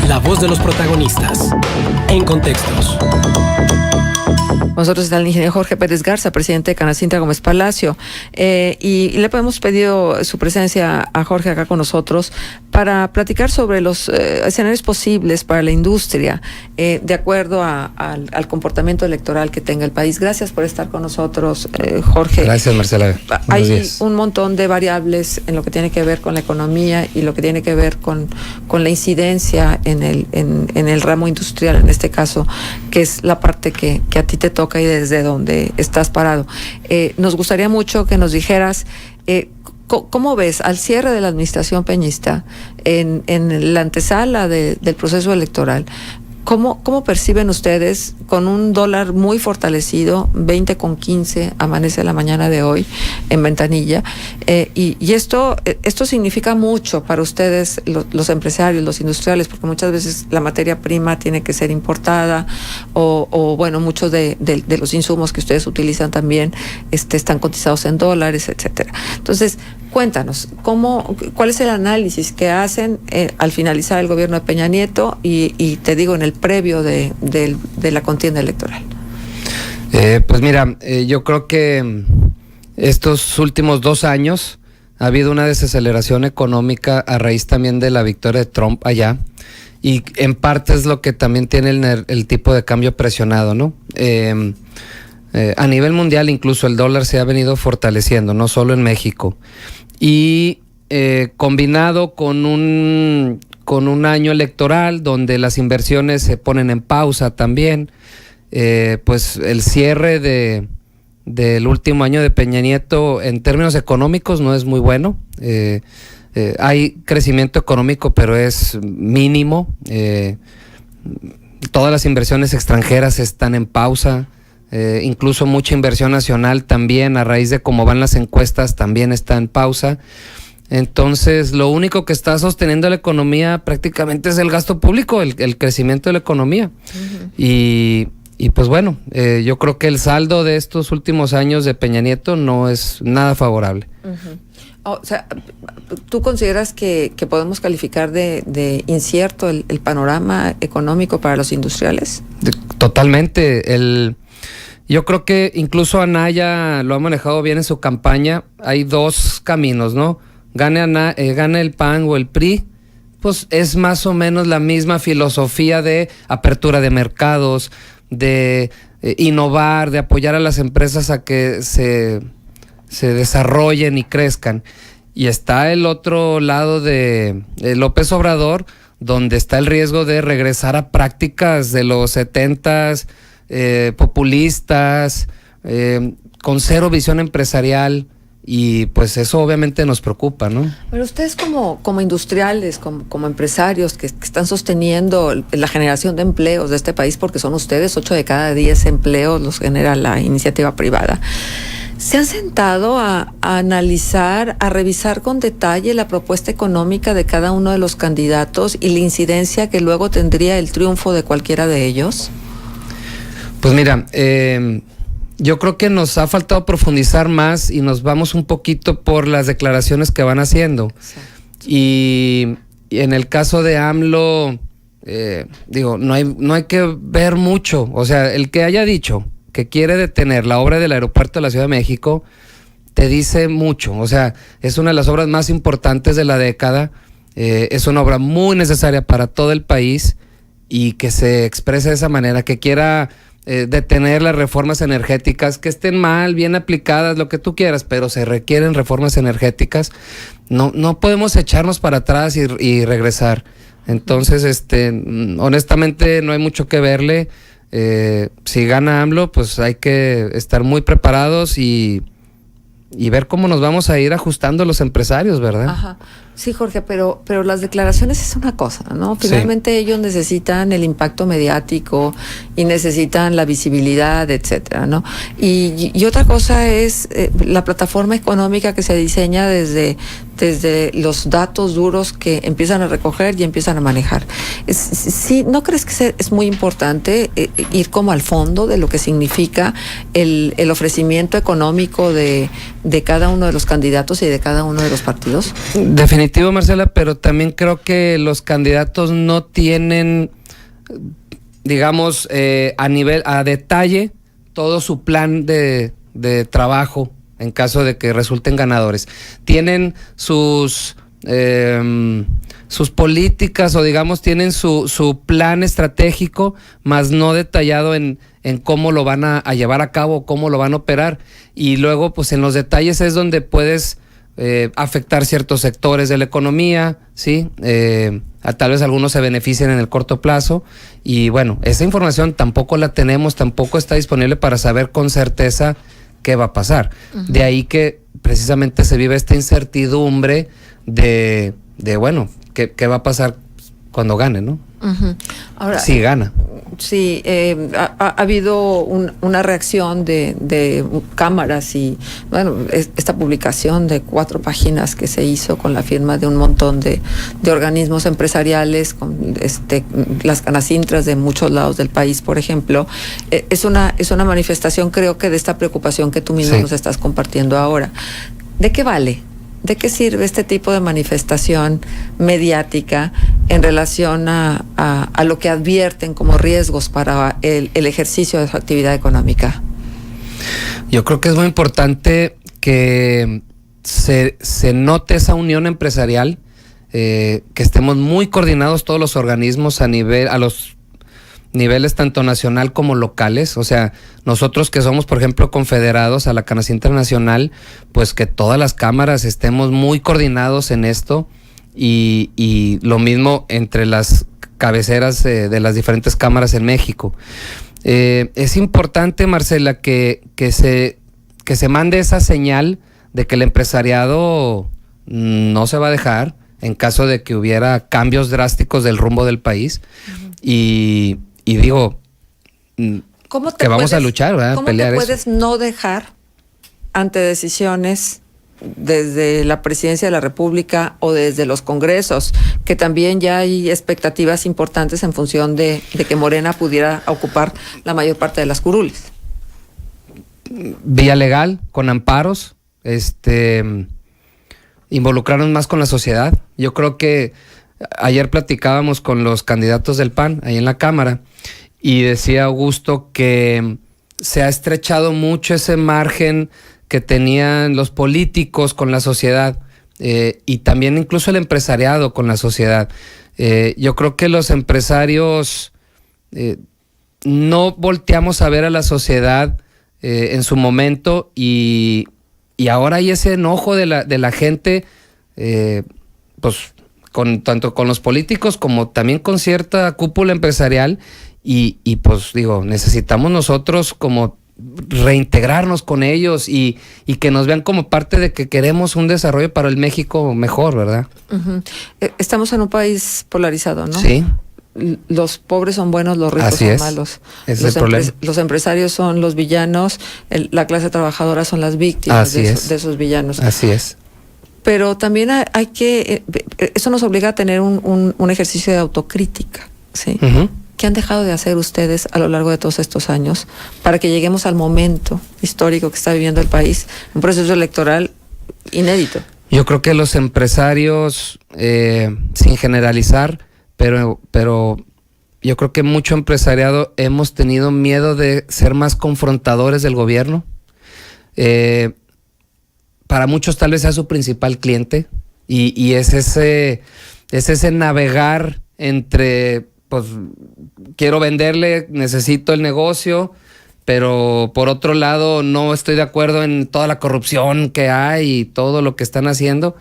La voz de los protagonistas. En Contextos. Con nosotros está el ingeniero Jorge Pérez Garza, presidente de Canacintra Gómez Palacio, y le hemos pedido su presencia a Jorge acá con nosotros para platicar sobre los escenarios posibles para la industria de acuerdo al comportamiento electoral que tenga el país. Gracias por estar con nosotros, Jorge. Gracias, Marcela. Hay un montón de variables en lo que tiene que ver con la economía y lo que tiene que ver con la incidencia en el ramo industrial, en este caso, que es la parte que a ti te toca y desde donde estás parado. Nos gustaría mucho que nos dijeras ¿cómo ves al cierre de la administración peñista en la antesala del proceso electoral? ¿Cómo perciben ustedes con un dólar muy fortalecido, 20.15 amanece la mañana de hoy en ventanilla? Y esto significa mucho para ustedes, los empresarios, los industriales, porque muchas veces la materia prima tiene que ser importada o bueno, muchos de los insumos que ustedes utilizan también están cotizados en dólares, etcétera. Entonces, cuéntanos, ¿cuál es el análisis que hacen al finalizar el gobierno de Peña Nieto y te digo, en el previo de la contienda electoral? Pues mira, yo creo que estos últimos 2 años ha habido una desaceleración económica a raíz también de la victoria de Trump allá, y en parte es lo que también tiene el tipo de cambio presionado, ¿no? A nivel mundial incluso el dólar se ha venido fortaleciendo, no solo en México. Y combinado con un año electoral donde las inversiones se ponen en pausa también, pues el cierre del último año de Peña Nieto en términos económicos no es muy bueno. Hay crecimiento económico, pero es mínimo. Todas las inversiones extranjeras están en pausa. Incluso mucha inversión nacional también, a raíz de cómo van las encuestas, también está en pausa. Entonces, lo único que está sosteniendo la economía prácticamente es el gasto público, el crecimiento de la economía. Uh-huh. Y pues bueno, yo creo que el saldo de estos últimos años de Peña Nieto no es nada favorable. Uh-huh. O sea, ¿tú consideras que podemos calificar de incierto el panorama económico para los industriales? Totalmente. Yo creo que incluso Anaya lo ha manejado bien en su campaña. Hay 2 caminos, ¿no? Gane el PAN o el PRI, pues es más o menos la misma filosofía de apertura de mercados, de innovar, de apoyar a las empresas a que se desarrollen y crezcan. Y está el otro lado de López Obrador, donde está el riesgo de regresar a prácticas de los 70s, populistas, con cero visión empresarial, y pues eso obviamente nos preocupa, ¿no? Pero ustedes como industriales, como empresarios que están sosteniendo la generación de empleos de este país, porque son ustedes, 8 de cada 10 empleos los genera la iniciativa privada, ¿se han sentado a analizar, a revisar con detalle la propuesta económica de cada uno de los candidatos y la incidencia que luego tendría el triunfo de cualquiera de ellos? Pues mira, yo creo que nos ha faltado profundizar más y nos vamos un poquito por las declaraciones que van haciendo. Exacto. Y en el caso de AMLO, no hay que ver mucho. O sea, el que haya dicho que quiere detener la obra del aeropuerto de la Ciudad de México, te dice mucho. O sea, es una de las obras más importantes de la década. Es una obra muy necesaria para todo el país, y que se exprese de esa manera, que quiera detener las reformas energéticas, que estén mal, bien aplicadas, lo que tú quieras, pero se requieren reformas energéticas. No podemos echarnos para atrás y regresar. Entonces, honestamente no hay mucho que verle. Si gana AMLO, pues hay que estar muy preparados y ver cómo nos vamos a ir ajustando los empresarios, ¿verdad? Ajá. Sí, Jorge, pero las declaraciones es una cosa, ¿no? Finalmente sí. Ellos necesitan el impacto mediático y necesitan la visibilidad, etcétera, ¿no? Y otra cosa es la plataforma económica que se diseña desde los datos duros que empiezan a recoger y empiezan a manejar. Sí, ¿no crees que es muy importante ir como al fondo de lo que significa el ofrecimiento económico de cada uno de los candidatos y de cada uno de los partidos? Definitivamente Definitivo, Marcela, pero también creo que los candidatos no tienen, digamos, a detalle todo su plan de trabajo en caso de que resulten ganadores. Tienen sus políticas, o digamos tienen su plan estratégico, más no detallado en cómo lo van a llevar a cabo, cómo lo van a operar, y luego pues en los detalles es donde puedes afectar ciertos sectores de la economía, ¿sí? Tal vez algunos se beneficien en el corto plazo, y bueno, esa información tampoco la tenemos, tampoco está disponible para saber con certeza qué va a pasar. Uh-huh. De ahí que precisamente se vive esta incertidumbre de bueno, ¿qué va a pasar cuando gane, no? Uh-huh. Ahora, sí, gana. Sí, ha habido una reacción de cámaras y, bueno, esta publicación de 4 páginas que se hizo con la firma de un montón de organismos empresariales, con las canacintras de muchos lados del país, por ejemplo, es una manifestación, creo que, de esta preocupación que tú mismo nos estás compartiendo ahora. ¿De qué vale? ¿De qué sirve este tipo de manifestación mediática en relación a lo que advierten como riesgos para el ejercicio de su actividad económica? Yo creo que es muy importante que se note esa unión empresarial, que estemos muy coordinados todos los organismos a los niveles tanto nacional como locales. O sea, nosotros que somos, por ejemplo, confederados a la Canacintra Nacional, pues que todas las cámaras estemos muy coordinados en esto, y lo mismo entre las cabeceras de las diferentes cámaras en México. Es importante, Marcela, que se mande esa señal de que el empresariado no se va a dejar en caso de que hubiera cambios drásticos del rumbo del país. Uh-huh. Y digo, que vamos a luchar, ¿verdad? ¿Cómo te puedes no dejar ante decisiones desde la Presidencia de la República o desde los congresos, que también ya hay expectativas importantes en función de que Morena pudiera ocupar la mayor parte de las curules? Vía legal, con amparos, involucrarnos más con la sociedad. Yo creo que ayer platicábamos con los candidatos del PAN ahí en la Cámara, y decía Augusto que se ha estrechado mucho ese margen que tenían los políticos con la sociedad, y también incluso el empresariado con la sociedad. Yo creo que los empresarios no volteamos a ver a la sociedad en su momento, y ahora hay ese enojo de la gente, pues tanto con los políticos como también con cierta cúpula empresarial, y pues digo, necesitamos nosotros como reintegrarnos con ellos y que nos vean como parte de que queremos un desarrollo para el México mejor, ¿verdad? Uh-huh. Estamos en un país polarizado, ¿no? Sí. Los pobres son buenos, los ricos son malos. Es el problema. Los empresarios son los villanos, la clase trabajadora son las víctimas de esos villanos. Así es. Pero también hay que, eso nos obliga a tener un ejercicio de autocrítica, ¿sí? Uh-huh. ¿Qué han dejado de hacer ustedes a lo largo de todos estos años para que lleguemos al momento histórico que está viviendo el país, un proceso electoral inédito? Yo creo que los empresarios, sin generalizar, pero yo creo que mucho empresariado hemos tenido miedo de ser más confrontadores del gobierno. Para muchos tal vez sea su principal cliente, y es ese navegar entre, pues, quiero venderle, necesito el negocio, pero por otro lado no estoy de acuerdo en toda la corrupción que hay y todo lo que están haciendo.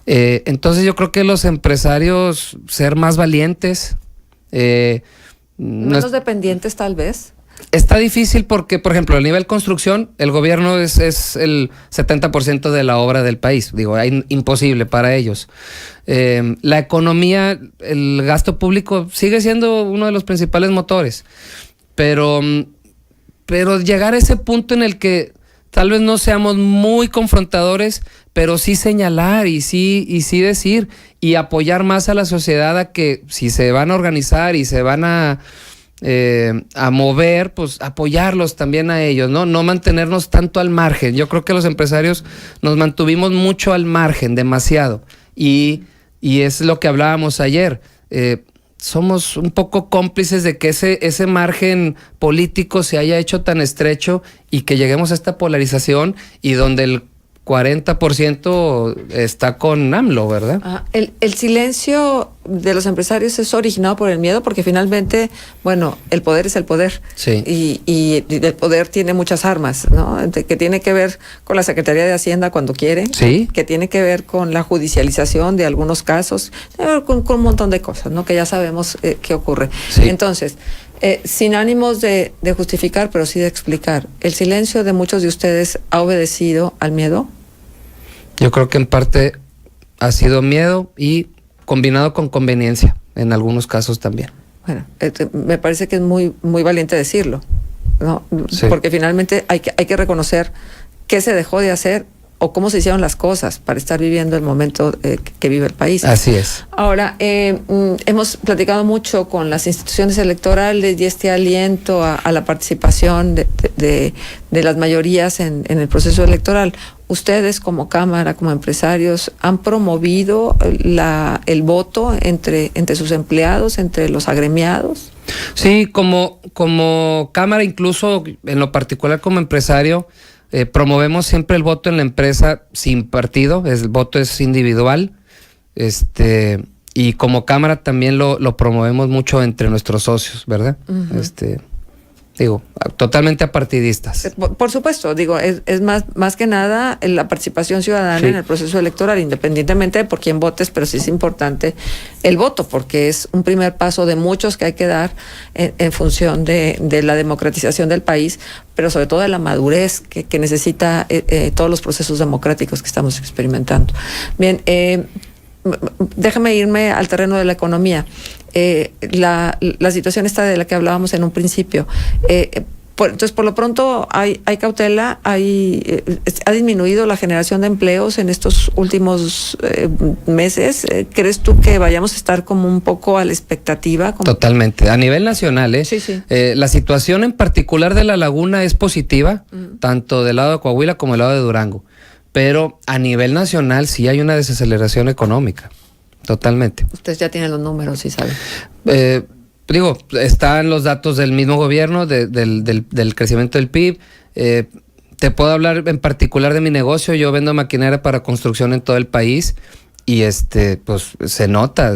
Entonces yo creo que los empresarios ser más valientes. Menos dependientes tal vez. Está difícil porque, por ejemplo, a nivel construcción, el gobierno es el 70% de la obra del país. Digo, imposible para ellos. La economía, el gasto público sigue siendo uno de los principales motores. Pero llegar a ese punto en el que tal vez no seamos muy confrontadores, pero sí señalar y sí decir y apoyar más a la sociedad a que si se van a organizar y se van a mover, pues apoyarlos también a ellos, no mantenernos tanto al margen. Yo creo que los empresarios nos mantuvimos mucho al margen, demasiado, y es lo que hablábamos ayer. Somos un poco cómplices de que ese margen político se haya hecho tan estrecho y que lleguemos a esta polarización y donde el 40% está con AMLO, ¿verdad? El silencio de los empresarios es originado por el miedo, porque finalmente, bueno, el poder es el poder. Sí. Y el poder tiene muchas armas, ¿no? Que tiene que ver con la Secretaría de Hacienda cuando quiere, sí, que tiene que ver con la judicialización de algunos casos, con un montón de cosas, ¿no? Que ya sabemos qué ocurre. Sí. Entonces, sin ánimos de justificar, pero sí de explicar, ¿el silencio de muchos de ustedes ha obedecido al miedo? Yo creo que en parte ha sido miedo y combinado con conveniencia, en algunos casos también. Bueno, me parece que es muy, muy valiente decirlo, ¿no? Sí. Porque finalmente hay que reconocer qué se dejó de hacer o cómo se hicieron las cosas para estar viviendo el momento que vive el país. Así es. Ahora, hemos platicado mucho con las instituciones electorales y este aliento a la participación de las mayorías en el proceso electoral. Ustedes como Cámara, como empresarios, ¿han promovido el voto entre sus empleados, entre los agremiados? Sí, como Cámara, incluso en lo particular como empresario, promovemos siempre el voto en la empresa sin partido, el voto es individual, y como Cámara también lo promovemos mucho entre nuestros socios, ¿verdad? Uh-huh. Digo, totalmente apartidistas. Por supuesto, digo, es más que nada la participación ciudadana, sí, en el proceso electoral, independientemente de por quién votes, pero sí es importante el voto, porque es un primer paso de muchos que hay que dar en función de la democratización del país, pero sobre todo de la madurez que necesita todos los procesos democráticos que estamos experimentando. Bien, déjame irme al terreno de la economía. La situación esta de la que hablábamos en un principio. Entonces, por lo pronto, hay cautela, ha disminuido la generación de empleos en estos últimos meses. ¿Crees tú que vayamos a estar como un poco a la expectativa? Totalmente. A nivel nacional, Sí, sí. La situación en particular de La Laguna es positiva, tanto del lado de Coahuila como del lado de Durango. Pero a nivel nacional sí hay una desaceleración económica. Totalmente. Ustedes ya tienen los números, sí saben. Digo, están los datos del mismo gobierno, del crecimiento del PIB. Te puedo hablar en particular de mi negocio. Yo vendo maquinaria para construcción en todo el país y pues se nota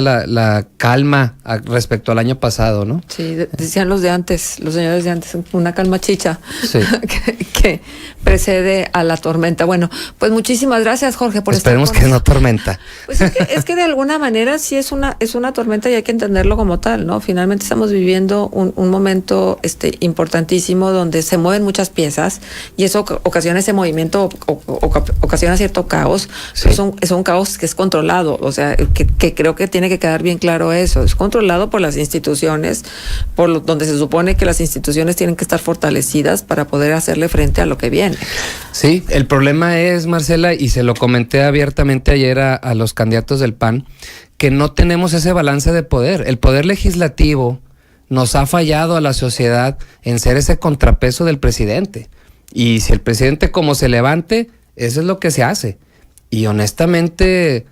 la calma respecto al año pasado, ¿no? Sí, decían los señores de antes, una calma chicha, sí, que precede a la tormenta. Bueno, pues muchísimas gracias, Jorge, por Esperemos que no tormenta. Pues es que de alguna manera sí es una tormenta y hay que entenderlo como tal, ¿no? Finalmente estamos viviendo un momento importantísimo donde se mueven muchas piezas y eso ocasiona ese movimiento, ocasiona cierto caos, sí, pero es un caos que es controlado, o sea, que creo que tiene que quedar bien claro eso, es controlado por las instituciones, donde se supone que las instituciones tienen que estar fortalecidas para poder hacerle frente a lo que viene. Sí, el problema es, Marcela, y se lo comenté abiertamente ayer a los candidatos del PAN, que no tenemos ese balance de poder. El poder legislativo nos ha fallado a la sociedad en ser ese contrapeso del presidente. Y si el presidente como se levante, eso es lo que se hace. Y honestamente,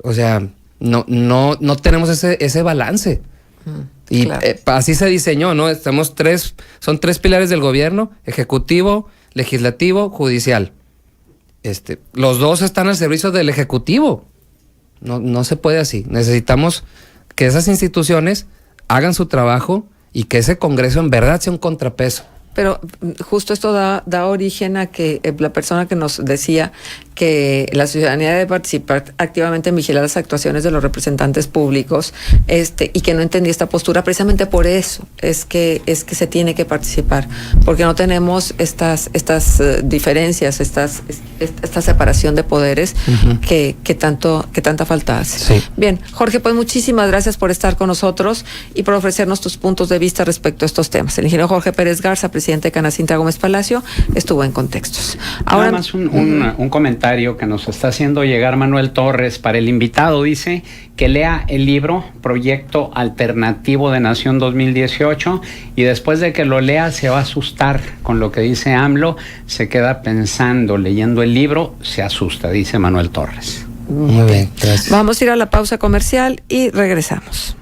o sea, no tenemos ese balance. Y claro, así se diseñó, ¿no? Son tres pilares del gobierno: ejecutivo, legislativo, judicial. Los dos están al servicio del ejecutivo. No se puede así. Necesitamos que esas instituciones hagan su trabajo y que ese Congreso en verdad sea un contrapeso. Pero justo esto da origen a que la persona que nos decía que la ciudadanía debe participar activamente en vigilar las actuaciones de los representantes públicos, y que no entendía esta postura, precisamente por eso es que se tiene que participar, porque no tenemos estas diferencias, esta separación de poderes, uh-huh, que tanta falta hace. Sí. Bien, Jorge, pues muchísimas gracias por estar con nosotros y por ofrecernos tus puntos de vista respecto a estos temas. El ingeniero Jorge Pérez Garza, presidente de Canacintra Gómez Palacio, estuvo en Contextos. Ahora más un comentario que nos está haciendo llegar Manuel Torres para el invitado. Dice que lea el libro Proyecto Alternativo de Nación 2018 y después de que lo lea se va a asustar con lo que dice AMLO, se queda pensando, leyendo el libro, se asusta, dice Manuel Torres. Muy bien, gracias. Vamos a ir a la pausa comercial y regresamos.